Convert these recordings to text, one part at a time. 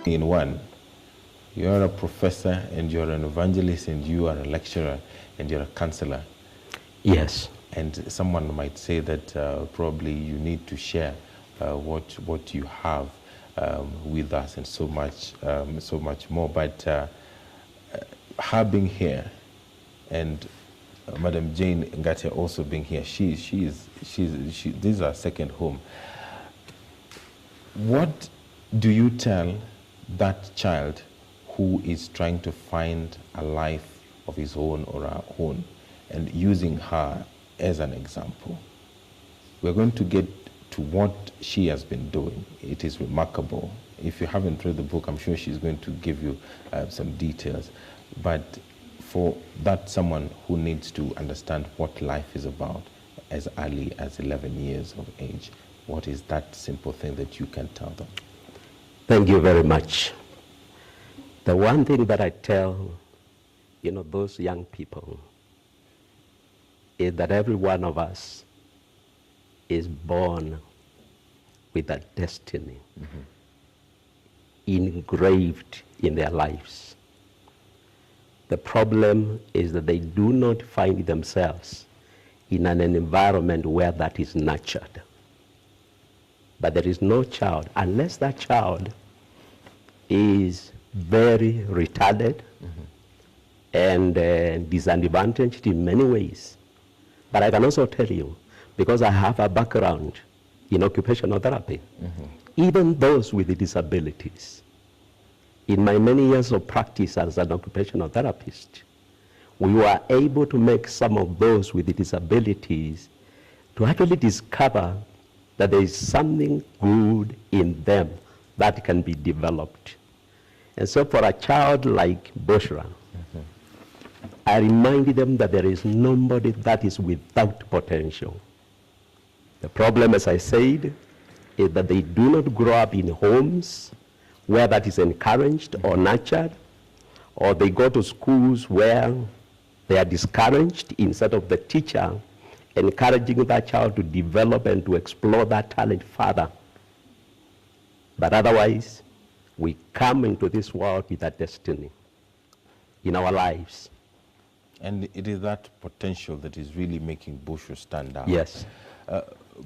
In one, you're a professor and you're an evangelist and you are a lecturer and you're a counselor. Yes. And someone might say that probably you need to share what you have with us and so much more. But her being here and Madam Jane Ngatia also being here, this is our second home. What do you tell that child who is trying to find a life of his own or her own and using her as an example? We're going to get to what she has been doing. It is remarkable. If you haven't read the book, I'm sure she's going to give you some details. But for that someone who needs to understand what life is about as early as 11 years of age, what is that simple thing that you can tell them? Thank you very much. The one thing that I tell, those young people is that every one of us is born with a destiny engraved in their lives. The problem is that they do not find themselves in an environment where that is nurtured. But there is no child, unless that child is very retarded and disadvantaged in many ways. But I can also tell you, because I have a background in occupational therapy, even those with disabilities, in my many years of practice as an occupational therapist, we were able to make some of those with disabilities to actually discover that there is something good in them that can be developed. And so for a child like Bushra, I reminded them that there is nobody that is without potential. The problem, as I said, is that they do not grow up in homes where that is encouraged or nurtured, or they go to schools where they are discouraged instead of the teacher encouraging that child to develop and to explore that talent further. But otherwise, we come into this world with a destiny in our lives. And it is that potential that is really making Bushra stand out. Yes.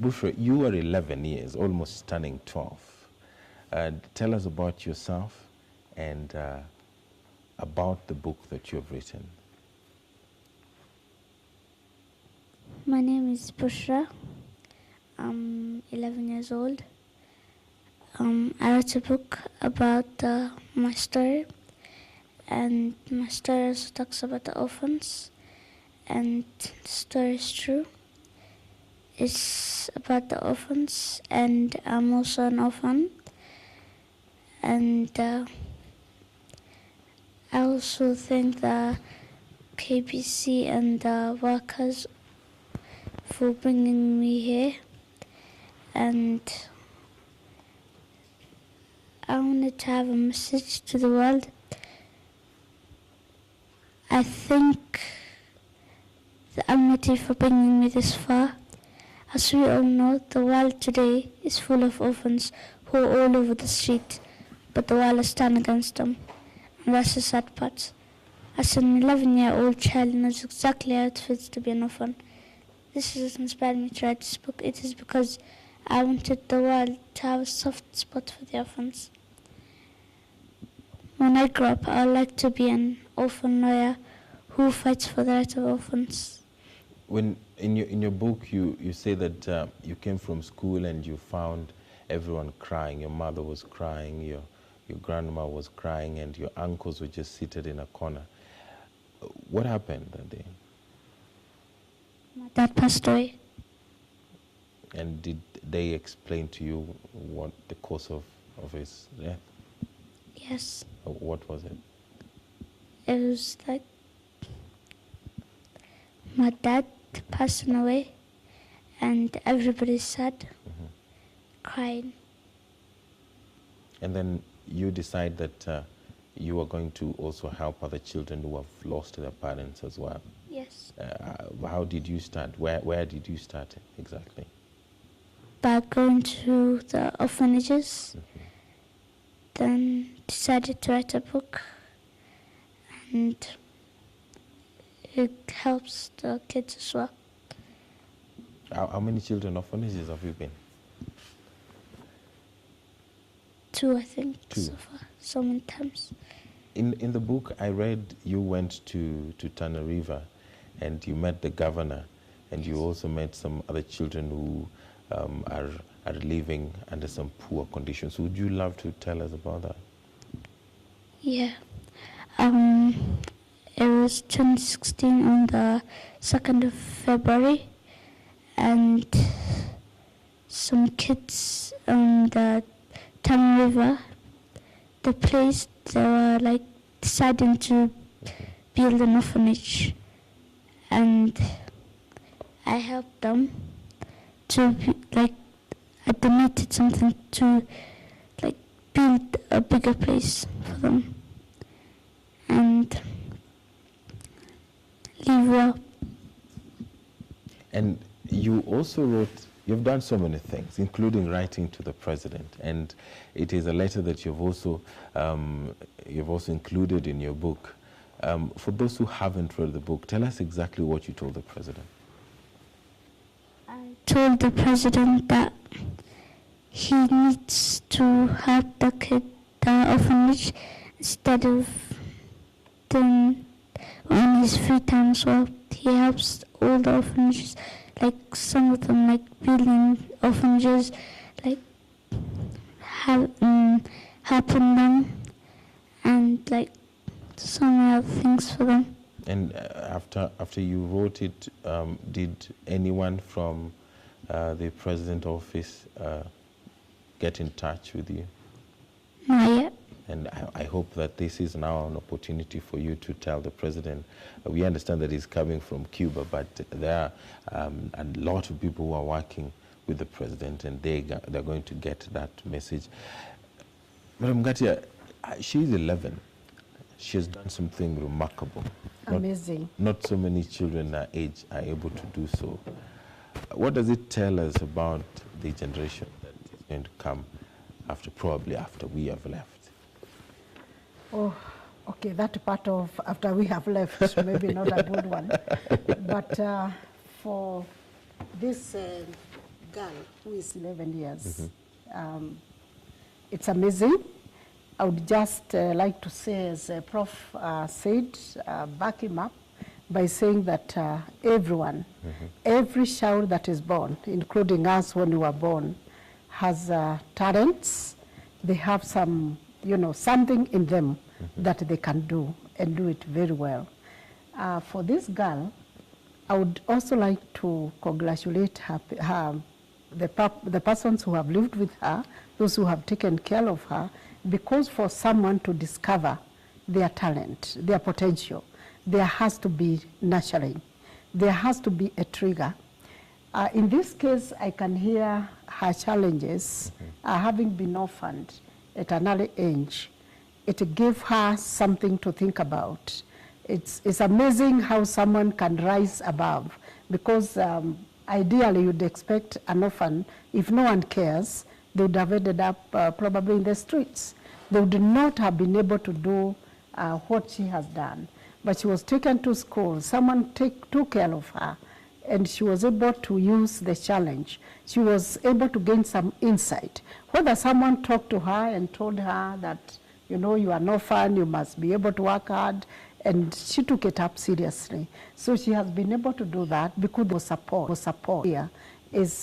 Bushra, you are 11 years, almost turning 12. Tell us about yourself and about the book that you have written. My name is Bushra. I'm 11 years old. I wrote a book about my story, and my story also talks about the orphans, and the story is true. It's about the orphans, and I'm also an orphan. And I also thank the KBC and the workers for bringing me here. And I wanted to have a message to the world. I thank the Almighty for bringing me this far. As we all know, the world today is full of orphans who are all over the street, but the world has turned against them. And that's the sad part. As an 11-year-old child knows exactly how it feels to be an orphan. This is what inspired me to write this book. It is because I wanted the world to have a soft spot for the orphans. When I grow up, I would like to be an orphan lawyer who fights for the rights of orphans. When in your book you say that you came from school and you found everyone crying. Your mother was crying, your grandma was crying, and your uncles were just seated in a corner. What happened that day? My dad passed away. And did they explain to you what the cause of his death? Yes. What was it? It was like my dad passing away, and everybody's sad, crying. And then you decide that you are going to also help other children who have lost their parents as well. Yes. How did you start? Where did you start exactly? By going to the orphanages, then decided to write a book, and it helps the kids as well. How many children orphanages have you been? 2, I think, 2. so far, so many times. In the book, I read you went to Tana River and you met the governor, and you also met some other children who are living under some poor conditions. Would you love to tell us about that? Yeah. It was 2016 on the 2nd of February, and some kids on the Tana River, the place, they were like deciding to build an orphanage, and I helped them to I donated something to build a bigger place for them and live well. And you also wrote, you've done so many things, including writing to the president, and it is a letter that you've also included in your book. For those who haven't read the book, tell us exactly what you told the president. I told the president that he needs to help the orphanage instead of doing on his free time as well. He helps all the orphanages, like some of them building orphanages, helping them, and some other things for them. And after you wrote it, did anyone from the president's office get in touch with you? Not yet. And I hope that this is now an opportunity for you to tell the president. We understand that he's coming from Cuba, but there are a lot of people who are working with the president, and they're going to get that message. Madam Gatia, she's 11. She has done something remarkable. Amazing. Not so many children our age are able to do so. What does it tell us about the generation that is going to come probably after we have left? Oh, okay, that part of after we have left, maybe not a good one. But for this girl who is 11 years, it's amazing. I would just like to say, as Prof said, back him up by saying that everyone, every child that is born, including us when we were born, has talents. They have some, something in them that they can do and do it very well. For this girl, I would also like to congratulate the persons who have lived with her, those who have taken care of her, because for someone to discover their talent, their potential, there has to be nurturing. There has to be a trigger. In this case, I can hear her challenges, having been orphaned at an early age. It gave her something to think about. It's amazing how someone can rise above, because ideally you'd expect an orphan, if no one cares, they would have ended up probably in the streets. They would not have been able to do what she has done. But she was taken to school. Someone took care of her, and she was able to use the challenge. She was able to gain some insight. Whether someone talked to her and told her that, you are no fun, you must be able to work hard, and she took it up seriously. So she has been able to do that because there was support. Here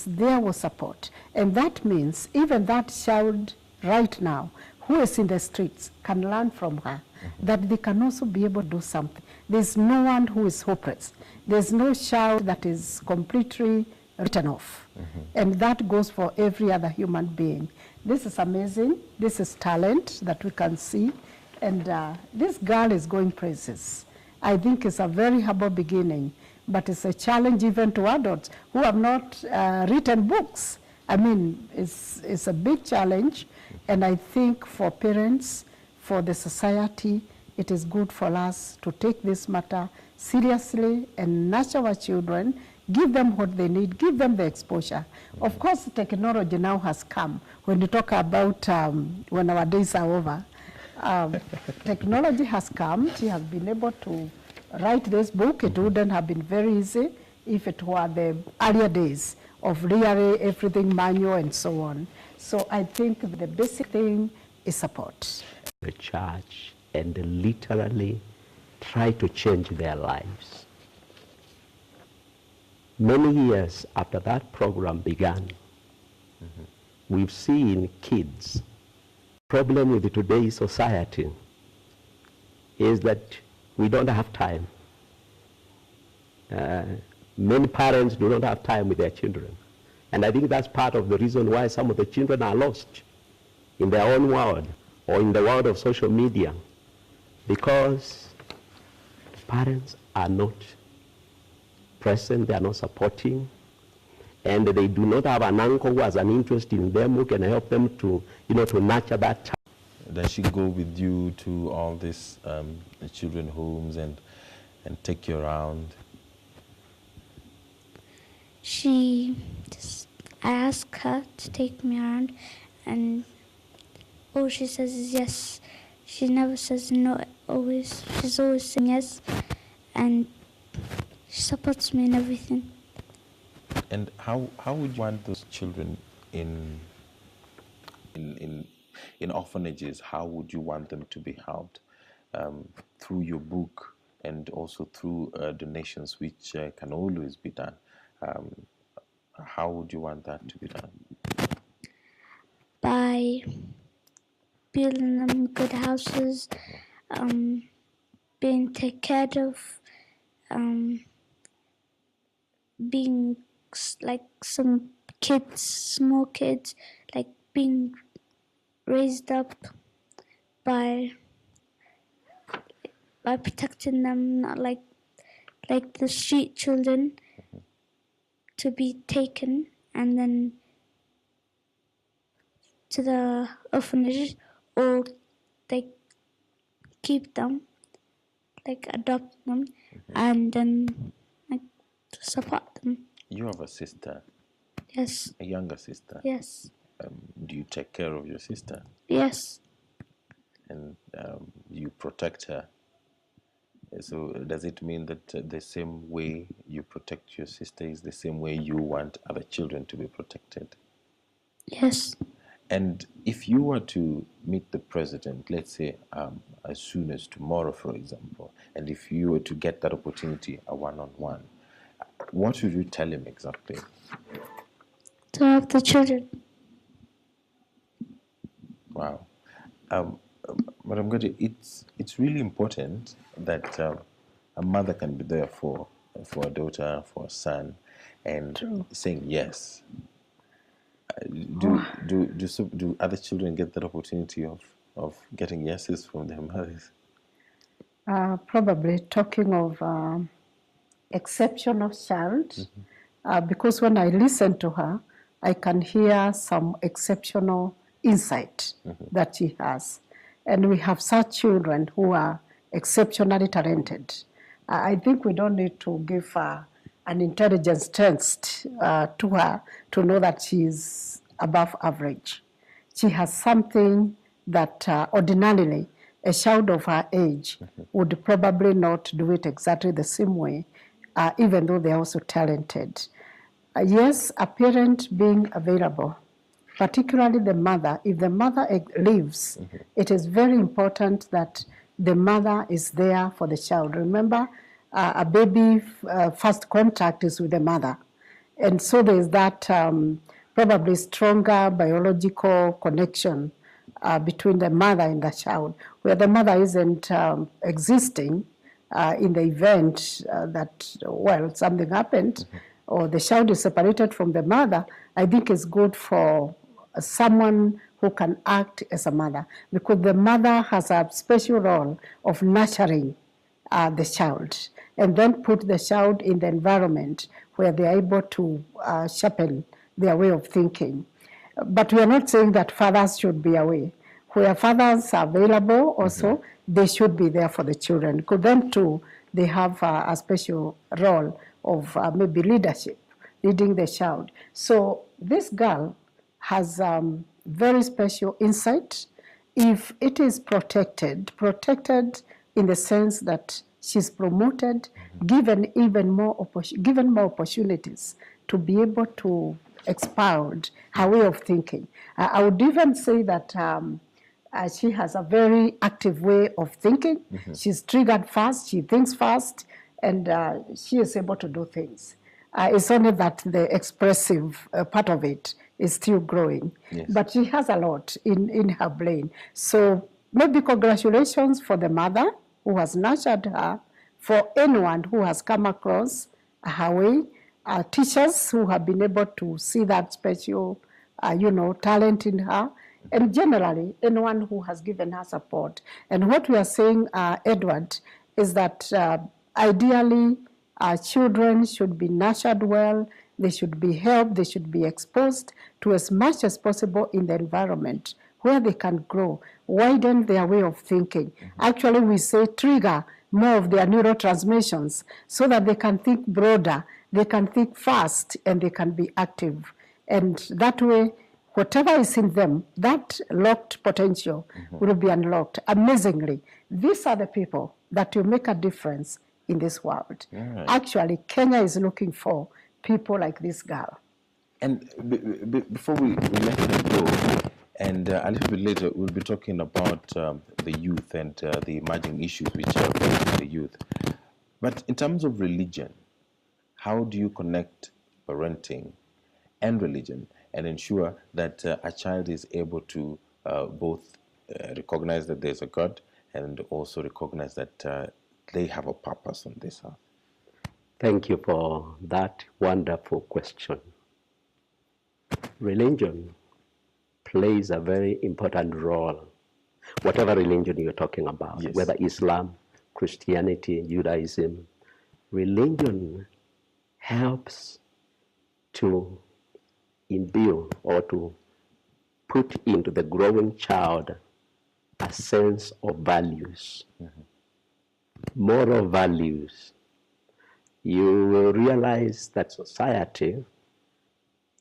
there was support. And that means even that child right now who is in the streets can learn from her that they can also be able to do something. There's no one who is hopeless. There's no child that is completely written off. And that goes for every other human being. This is amazing. This is talent that we can see. And this girl is going places. I think it's a very humble beginning, but it's a challenge even to adults who have not written books. I mean, it's a big challenge. And I think for parents, for the society, it is good for us to take this matter seriously and nurture our children, give them what they need, give them the exposure. Of course, technology now has come. When you talk about when our days are over, Technology has come. She has been able to write this book. It wouldn't have been very easy if it were the earlier days of really everything manual and so on. So I think the basic thing is support. The church and literally try to change their lives. Many years after that program began, we've seen kids. Problem with today's society is that we don't have time. Many parents do not have time with their children. And I think that's part of the reason why some of the children are lost in their own world or in the world of social media, because parents are not present, they are not supporting, and they do not have an uncle who has an interest in them who can help them to, to nurture that child. Does she go with you to all these children homes and take you around? I ask her to take me around, and all she says is yes. She never says no, she's always saying yes, and she supports me in everything. And how would you want those children in orphanages, how would you want them to be helped? Through your book and also through donations, which can always be done. How would you want that to be done? By building them good houses, being taken care of, being like some kids, small kids, like being raised up by protecting them, not like the street children, to be taken and then to the orphanage, or they keep them, like adopt them, and then like support them. You have a sister. Yes. A younger sister. Yes. Do you take care of your sister? Yes. And you protect her? So does it mean that the same way you protect your sister is the same way you want other children to be protected? Yes. And if you were to meet the president, let's say as soon as tomorrow, for example, and if you were to get that opportunity, a one-on-one, what would you tell him exactly? To help the children. Wow. Madam Gadi, it's really important that a mother can be there for a daughter, for a son, and True. saying yes. Do other children get that opportunity of getting yeses from their mothers? Probably talking of exceptional child, because when I listen to her, I can hear some exceptional insight that she has. And we have such children who are exceptionally talented. I think we don't need to give her an intelligence test to her to know that she is above average. She has something that ordinarily a child of her age would probably not do it exactly the same way, even though they're also talented. Yes, a parent being available, particularly the mother. If the mother leaves, it is very important that the mother is there for the child. Remember, a baby first contact is with the mother. And so there's that probably stronger biological connection between the mother and the child, where the mother isn't existing in the event that, well, something happened, or the child is separated from the mother. I think it's good for someone who can act as a mother, because the mother has a special role of nurturing the child, and then put the child in the environment where they are able to sharpen their way of thinking. But we are not saying that fathers should be away. Where fathers are available also, they should be there for the children, because them too, they have a special role of maybe leadership, leading the child. So this girl has very special insight, if it is protected in the sense that she's promoted, given given more opportunities to be able to expound her way of thinking. I would even say that she has a very active way of thinking. She's triggered fast, she thinks fast, and she is able to do things. It's only that the expressive part of it is still growing. Yes. But she has a lot in her brain. So maybe congratulations for the mother who has nurtured her, for anyone who has come across her way, teachers who have been able to see that special, talent in her, and generally anyone who has given her support. And what we are saying, Edward, is that ideally children should be nurtured well, they should be helped, they should be exposed to as much as possible in the environment where they can grow, widen their way of thinking. Actually, we say trigger more of their neurotransmissions so that they can think broader, they can think fast, and they can be active. And that way, whatever is in them, that locked potential will be unlocked. Amazingly, these are the people that will make a difference in this world. Right. Actually, Kenya is looking for people like this girl. And before we let her go, and a little bit later, we'll be talking about the youth and the emerging issues which are facing the youth. But in terms of religion, how do you connect parenting and religion and ensure that a child is able to both recognize that there's a God and also recognize that they have a purpose on this earth? Thank you for that wonderful question. Religion plays a very important role, whatever religion you're talking about, Yes. whether Islam, Christianity, Judaism. Religion helps to imbue or to put into the growing child a sense of values, moral values. You will realize that society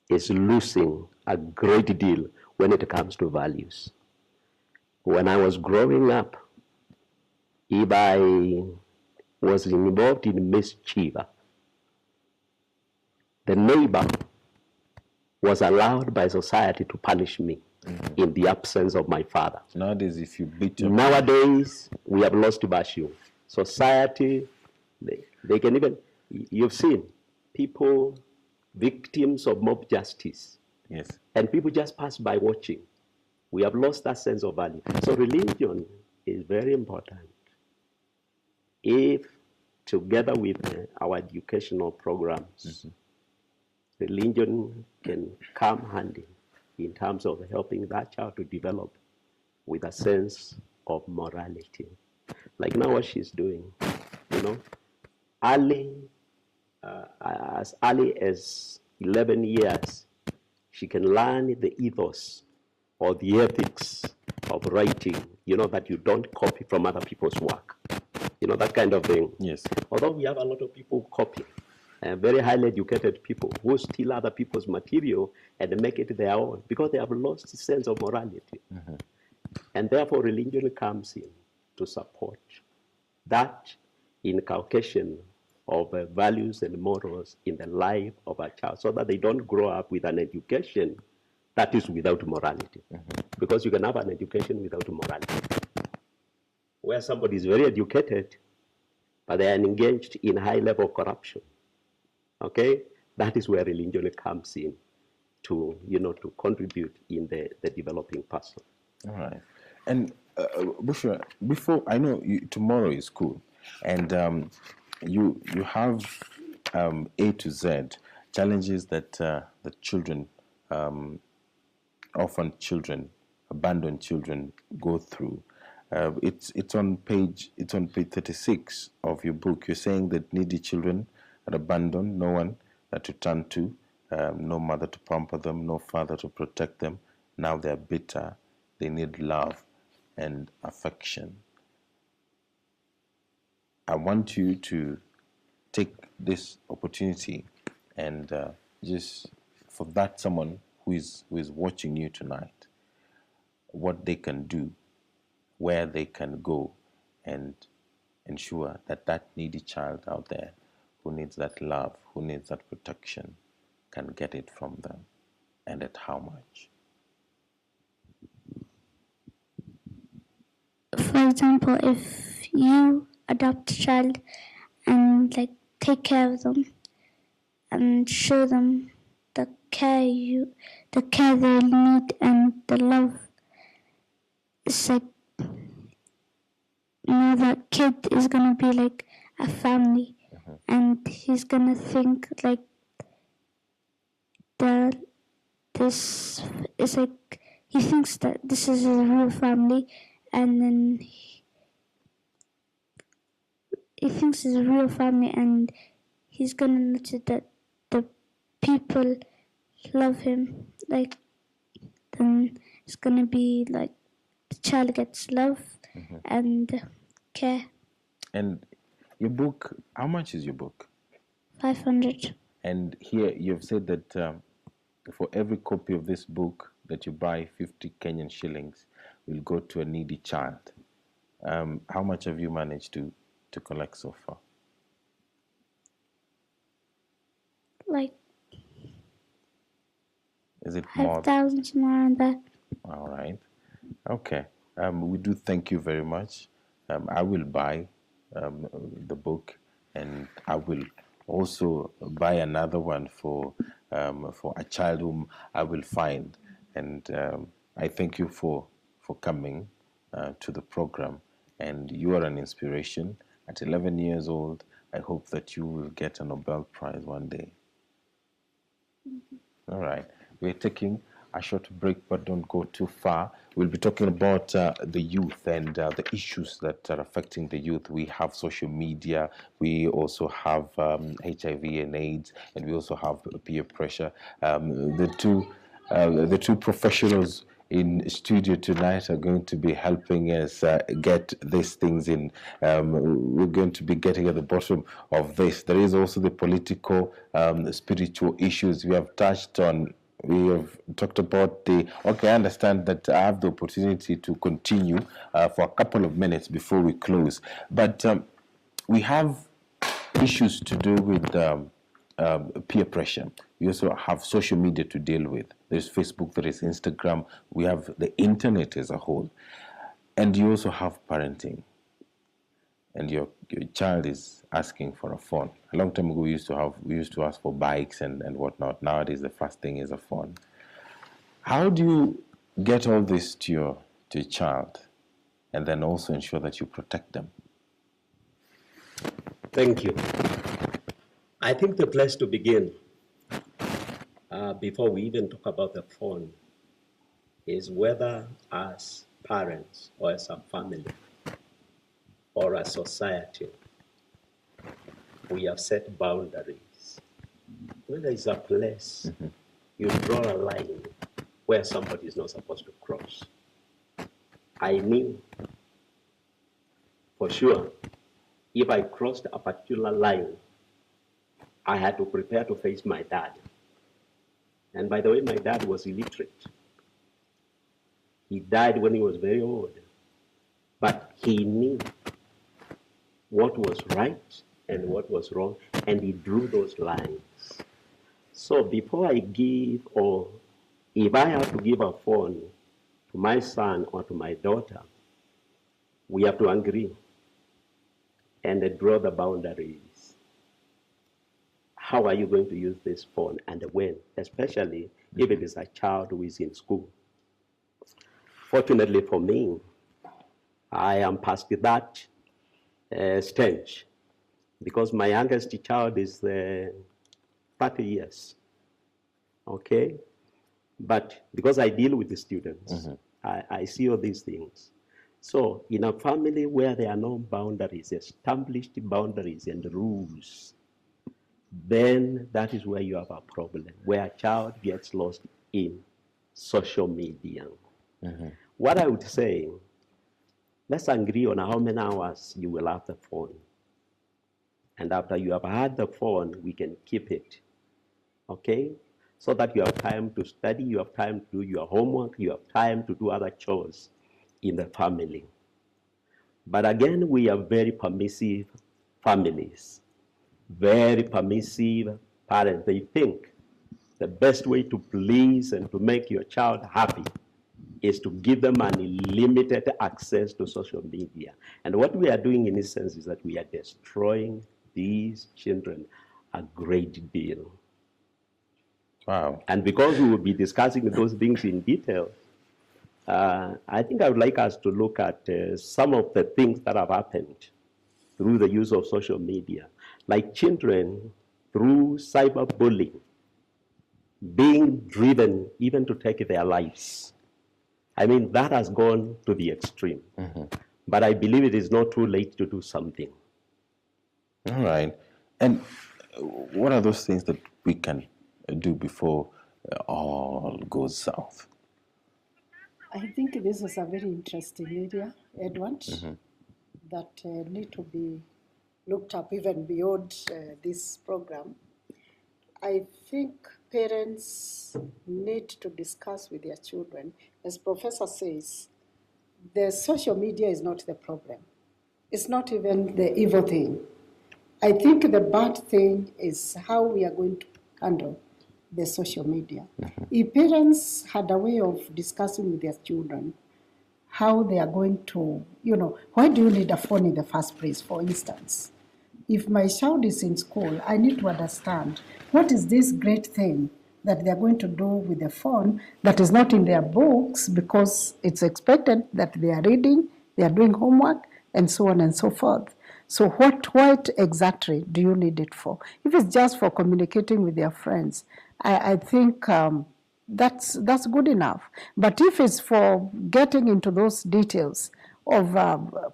is losing a great deal when it comes to values. When I was growing up, if I was involved in mischief, the neighbor was allowed by society to punish me in the absence of my father. Nowadays, if you beat your Nowadays, we have lost virtue. Society, they can even, you've seen people, victims of mob justice, yes, and people just pass by watching. We have lost that sense of value. So religion is very important. If, together with our educational programs, religion can come handy in terms of helping that child to develop with a sense of morality. Like now what she's doing, as early as 11 years, she can learn the ethos or the ethics of writing, that you don't copy from other people's work. That kind of thing. yes, Although we have a lot of people who copy, very highly educated people who steal other people's material and make it their own because they have lost the sense of morality. And therefore religion comes in to support that inculcation of values and morals in the life of a child so that they don't grow up with an education that is without morality. Because you can have an education without morality. Where somebody is very educated, but they are engaged in high level corruption. Okay? That is where religion comes in to, to contribute in the developing person. all right. And Bushra, before, I know tomorrow is school, and you have A to Z challenges that the children, orphan children, abandoned children go through. It's on page 36 of your book. You're saying that needy children are abandoned, no one to turn to, no mother to pamper them, no father to protect them. Now they're bitter. They need love and affection. I want you to take this opportunity and just for that someone who is watching you tonight, what they can do where they can go and ensure that that needy child out there who needs that love, who needs that protection, can get it from them, and at how much? For example, if you adopt a child and like take care of them and show them the care they need and the love, it's like that kid is gonna be like a family, and he's gonna think like that this is like, he thinks that this is his real family, and then he thinks it's a real family, and he's gonna notice that the people love him. Like, then it's gonna be like the child gets love and care. And your book, how much is your book? 500. And here you've said that for every copy of this book that you buy, 50 Kenyan shillings will go to a needy child. How much have you managed to collect so far? Like Is it more? 5,000, somewhere around that. All right. Okay. We do thank you very much. I will buy the book, and I will also buy another one for a child whom I will find. And I thank you for coming to the program. And you are an inspiration. At 11 years old, I hope that you will get a Nobel Prize one day. All right. We're taking a short break, but don't go too far. We'll be talking about the youth and the issues that are affecting the youth. We have social media. We also have HIV and AIDS, and we also have peer pressure. The two professionals in studio tonight are going to be helping us get these things in. We're going to be getting at the bottom of this. There is also the political, spiritual issues we have touched on. We have talked about okay, I understand that I have the opportunity to continue for a couple of minutes before we close. But we have issues to do with peer pressure. We also have social media to deal with. There's Facebook, there is Instagram. We have the internet as a whole. And you also have parenting. And your child is asking for a phone. A long time ago, we used to ask for bikes and whatnot. Nowadays, the first thing is a phone. How do you get all this to your child, and then also ensure that you protect them? Thank you. I think the place to begin, before we even talk about the phone, is whether as parents or as a family or a society, we have set boundaries. When there is a place, you draw a line where somebody is not supposed to cross. I knew for sure if I crossed a particular line, I had to prepare to face my dad. And by the way, my dad was illiterate. He died when he was very old. But he knew what was right and what was wrong, and he drew those lines. So before I give, or if I have to give a phone to my son or to my daughter, we have to agree and draw the boundaries. How are you going to use this phone and when, especially if it is a child who is in school? Fortunately for me, I am past that stage because my youngest child is 30 years, okay? But because I deal with the students, I see all these things. So in a family where there are no boundaries, established boundaries and rules, then that is where you have a problem, where a child gets lost in social media. What I would say, let's agree on how many hours you will have the phone. And after you have had the phone, we can keep it, okay? So that you have time to study, you have time to do your homework, you have time to do other chores in the family. But again, we are very permissive families, very permissive parents. They think the best way to please and to make your child happy is to give them unlimited access to social media. And what we are doing in this sense is that we are destroying these children a great deal. Wow. And because we will be discussing those things in detail, I think I would like us to look at some of the things that have happened through the use of social media, like children through cyberbullying being driven even to take their lives. I mean, that has gone to the extreme. But I believe it is not too late to do something. All right. And what are those things that we can do before all goes south? I think this is a very interesting area, Edward, that need to be looked up even beyond this program. I think parents need to discuss with their children. As Professor says, the social media is not the problem. It's not even the evil thing. I think the bad thing is how we are going to handle the social media. If parents had a way of discussing with their children how they are going to, why do you need a phone in the first place, for instance? If my child is in school, I need to understand what is this great thing that they're going to do with the phone that is not in their books, because it's expected that they are reading, they are doing homework, and so on and so forth. So what exactly do you need it for? If it's just for communicating with their friends, I think that's good enough. But if it's for getting into those details of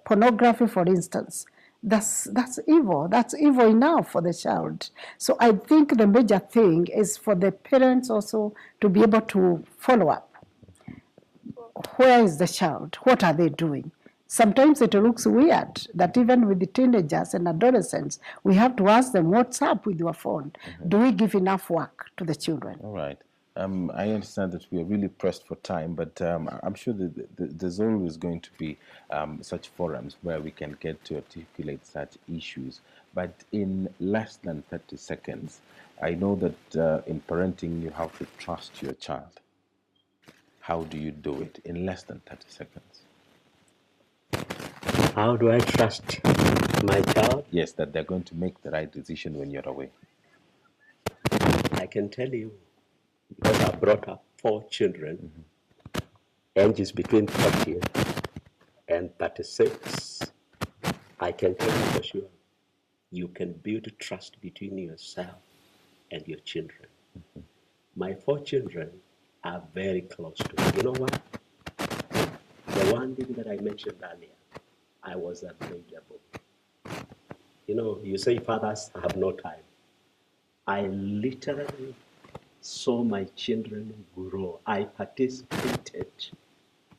pornography, for instance, that's evil. That's evil enough for the child. So I think the major thing is for the parents also to be able to follow up. Where is the child? What are they doing? Sometimes it looks weird that even with the teenagers and adolescents, we have to ask them, what's up with your phone? Do we give enough work to the children? All right. I understand that we are really pressed for time, but I'm sure that there's always going to be such forums where we can get to articulate such issues. But in less than 30 seconds, I know that in parenting, you have to trust your child. How do you do it in less than 30 seconds? How do I trust my child? Yes, that they're going to make the right decision when you're away. I can tell you, because I brought up 4 children, ages between 30 and 36, I can tell you for sure, you can build trust between yourself and your children. My 4 children are very close to me. You know what? The one thing that I mentioned earlier, I was available. You say fathers have no time. I literally saw my children grow. I participated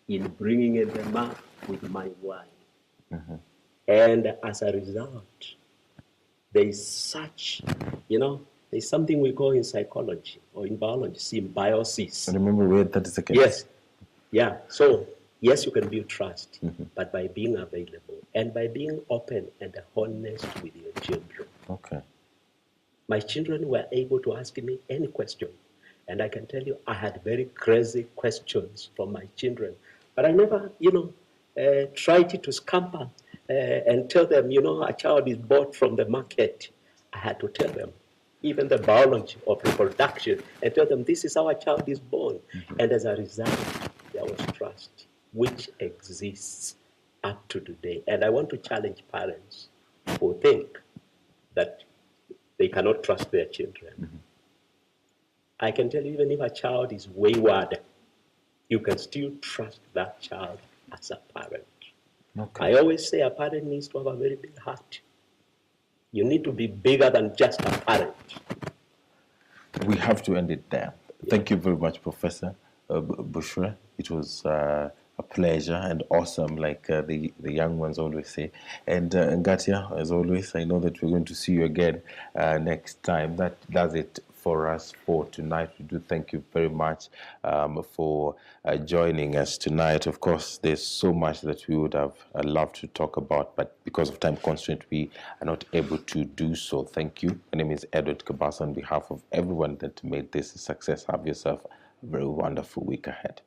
in bringing them up with my wife. And as a result, there's something we call in psychology or in biology, symbiosis. I remember we had 30 seconds. Yes. Yeah. So, yes, you can build trust, but by being available and by being open and honest with your children. Okay. My children were able to ask me any question. And I can tell you, I had very crazy questions from my children. But I never, tried to scamper and tell them, a child is bought from the market. I had to tell them, even the biology of reproduction, and tell them this is how a child is born. And as a result, there was trust, which exists up to today. And I want to challenge parents who think that they cannot trust their children. I can tell you, even if a child is wayward, you can still trust that child as a parent. Okay. I always say a parent needs to have a very big heart. You need to be bigger than just a parent. We have to end it there. Thank you very much, Professor Bushra. It was a pleasure and awesome, like the young ones always say. And Ngatia, as always, I know that we're going to see you again next time. That does it for us for tonight. We do thank you very much for joining us tonight. Of course, there's so much that we would have loved to talk about, but because of time constraint, we are not able to do so. Thank you. My name is Edward Kabasa. On behalf of everyone that made this a success, have yourself a very wonderful week ahead.